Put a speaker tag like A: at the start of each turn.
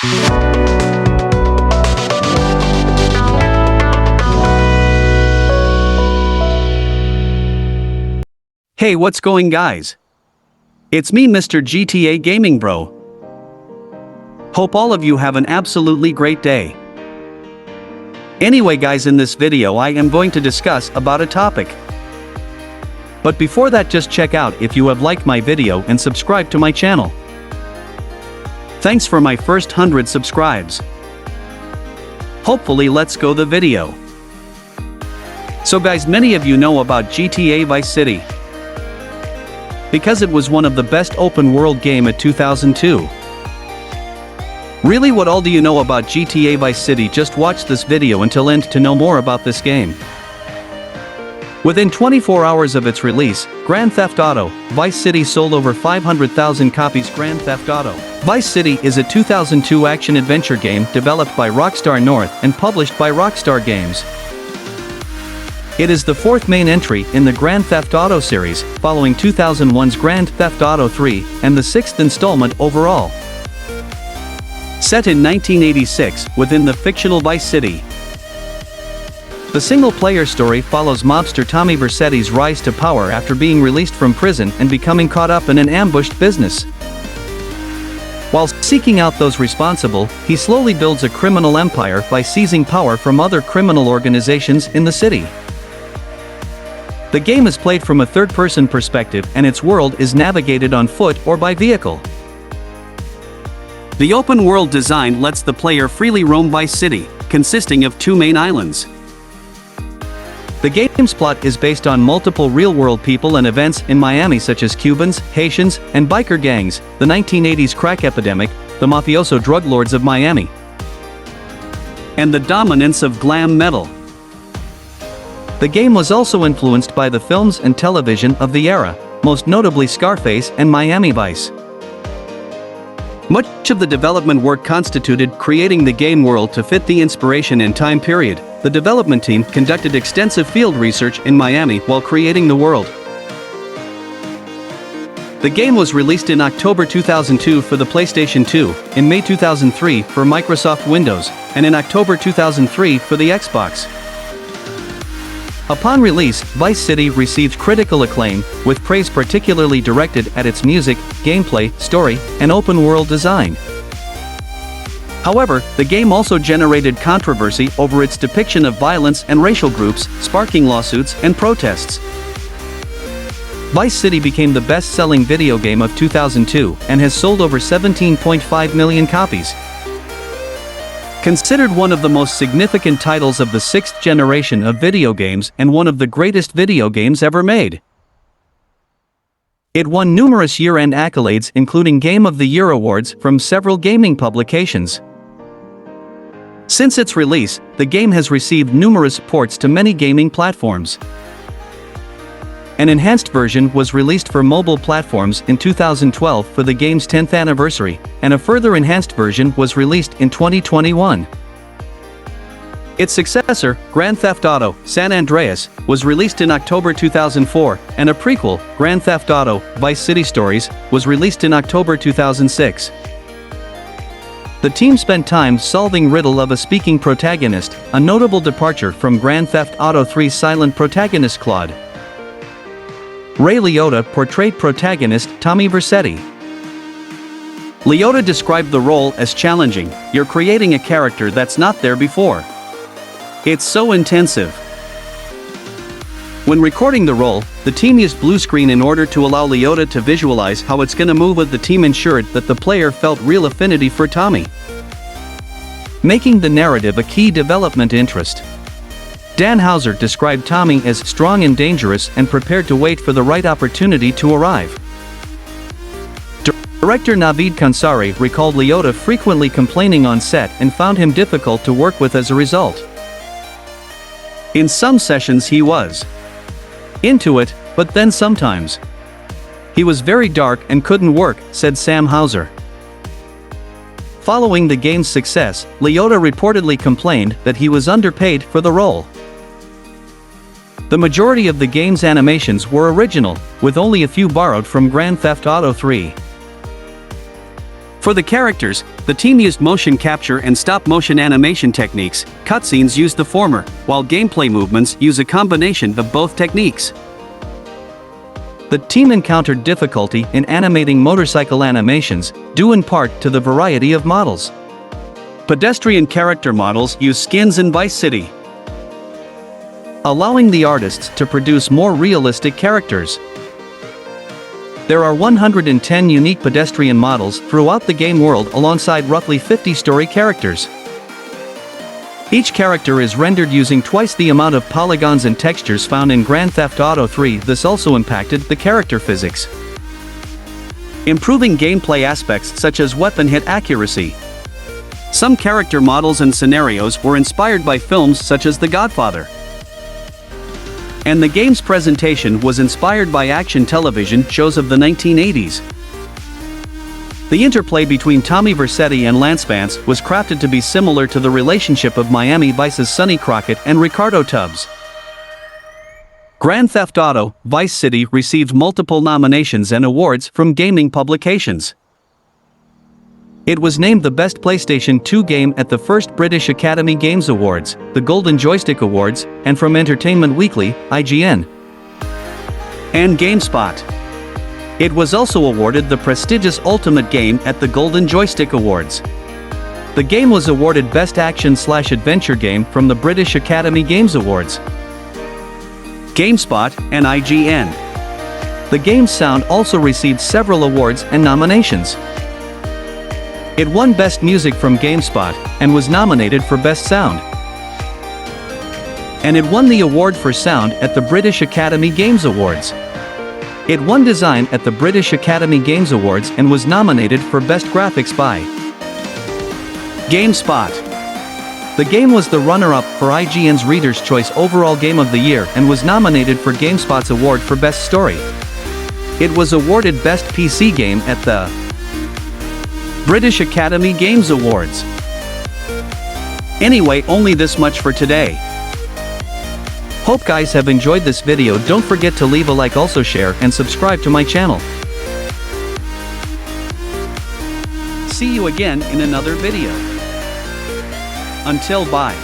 A: Hey, what's going, guys? It's me, Mr. GTA Gaming Bro. Hope all of you have an absolutely great day. Anyway guys, in this video I am going to discuss about a topic. But before that, just check out if you have liked my video and subscribe to my channel. Thanks for my first 100 subscribes. Hopefully let's go the video. So guys, many of you know about GTA Vice City, because it was one of the best open world game at 2002. Really, what all do you know about GTA Vice City? Just watch this video until end to know more about this game. Within 24 hours of its release, Grand Theft Auto Vice City sold over 500,000 copies. Grand Theft Auto Vice City is a 2002 action-adventure game developed by Rockstar North and published by Rockstar Games. It is the fourth main entry in the Grand Theft Auto series, following 2001's Grand Theft Auto 3, and the sixth installment overall. Set in 1986, within the fictional Vice City, the single-player story follows mobster Tommy Vercetti's rise to power after being released from prison and becoming caught up in an ambushed business. While seeking out those responsible, he slowly builds a criminal empire by seizing power from other criminal organizations in the city. The game is played from a third-person perspective, and its world is navigated on foot or by vehicle. The open-world design lets the player freely roam Vice City, consisting of two main islands. The game's plot is based on multiple real-world people and events in Miami, such as Cubans, Haitians, and biker gangs, the 1980s crack epidemic, the mafioso drug lords of Miami, and the dominance of glam metal. The game was also influenced by the films and television of the era, most notably Scarface and Miami Vice. Much of the development work constituted creating the game world to fit the inspiration and time period. The development team conducted extensive field research in Miami while creating the world. The game was released in October 2002 for the PlayStation 2, in May 2003 for Microsoft Windows, and in October 2003 for the Xbox. Upon release, Vice City received critical acclaim, with praise particularly directed at its music, gameplay, story, and open-world design. However, the game also generated controversy over its depiction of violence and racial groups, sparking lawsuits and protests. Vice City became the best-selling video game of 2002 and has sold over 17.5 million copies. Considered one of the most significant titles of the sixth generation of video games and one of the greatest video games ever made. It won numerous year-end accolades, including Game of the Year awards from several gaming publications. Since its release, the game has received numerous ports to many gaming platforms. An enhanced version was released for mobile platforms in 2012 for the game's 10th anniversary, and a further enhanced version was released in 2021. Its successor, Grand Theft Auto San Andreas, was released in October 2004, and a prequel, Grand Theft Auto Vice City Stories, was released in October 2006. The team spent time solving riddle of a speaking protagonist, a notable departure from Grand Theft Auto 3's silent protagonist Claude. Ray Liotta portrayed protagonist Tommy Vercetti. Liotta described the role as challenging. You're creating a character that's not there before. It's so intensive. When recording the role, the team used blue screen in order to allow Liotta to visualize how it's gonna move, but the team ensured that the player felt real affinity for Tommy, making the narrative a key development interest. Dan Houser described Tommy as strong and dangerous and prepared to wait for the right opportunity to arrive. Director Naveed Kansari recalled Liotta frequently complaining on set and found him difficult to work with as a result. In some sessions he was into it, but then sometimes he was very dark and couldn't work, said Sam Houser. Following the game's success, Liotta reportedly complained that he was underpaid for the role. The majority of the game's animations were original, with only a few borrowed from Grand Theft Auto 3. For the characters, the team used motion capture and stop-motion animation techniques. Cutscenes use the former, while gameplay movements use a combination of both techniques. The team encountered difficulty in animating motorcycle animations, due in part to the variety of models. Pedestrian character models use skins in Vice City, allowing the artists to produce more realistic characters. There are 110 unique pedestrian models throughout the game world alongside roughly 50 story characters. Each character is rendered using twice the amount of polygons and textures found in Grand Theft Auto 3. This also impacted the character physics, improving gameplay aspects such as weapon hit accuracy. Some character models and scenarios were inspired by films such as The Godfather, and the game's presentation was inspired by action television shows of the 1980s. The interplay between Tommy Vercetti and Lance Vance was crafted to be similar to the relationship of Miami Vice's Sonny Crockett and Ricardo Tubbs. Grand Theft Auto: Vice City received multiple nominations and awards from gaming publications. It was named the Best PlayStation 2 Game at the first British Academy Games Awards, the Golden Joystick Awards, and from Entertainment Weekly, IGN, and GameSpot. It was also awarded the prestigious Ultimate Game at the Golden Joystick Awards. The game was awarded Best Action/Adventure Game from the British Academy Games Awards, GameSpot, and IGN. The game's sound also received several awards and nominations. It won Best Music from GameSpot, and was nominated for Best Sound. And it won the award for Sound at the British Academy Games Awards. It won Design at the British Academy Games Awards and was nominated for Best Graphics by GameSpot. The game was the runner-up for IGN's Reader's Choice Overall Game of the Year and was nominated for GameSpot's award for Best Story. It was awarded Best PC Game at the British Academy Games Awards. Anyway, only this much for today. Hope guys have enjoyed this video. Don't forget to leave a like, also share and subscribe to my channel. See you again in another video. Until bye.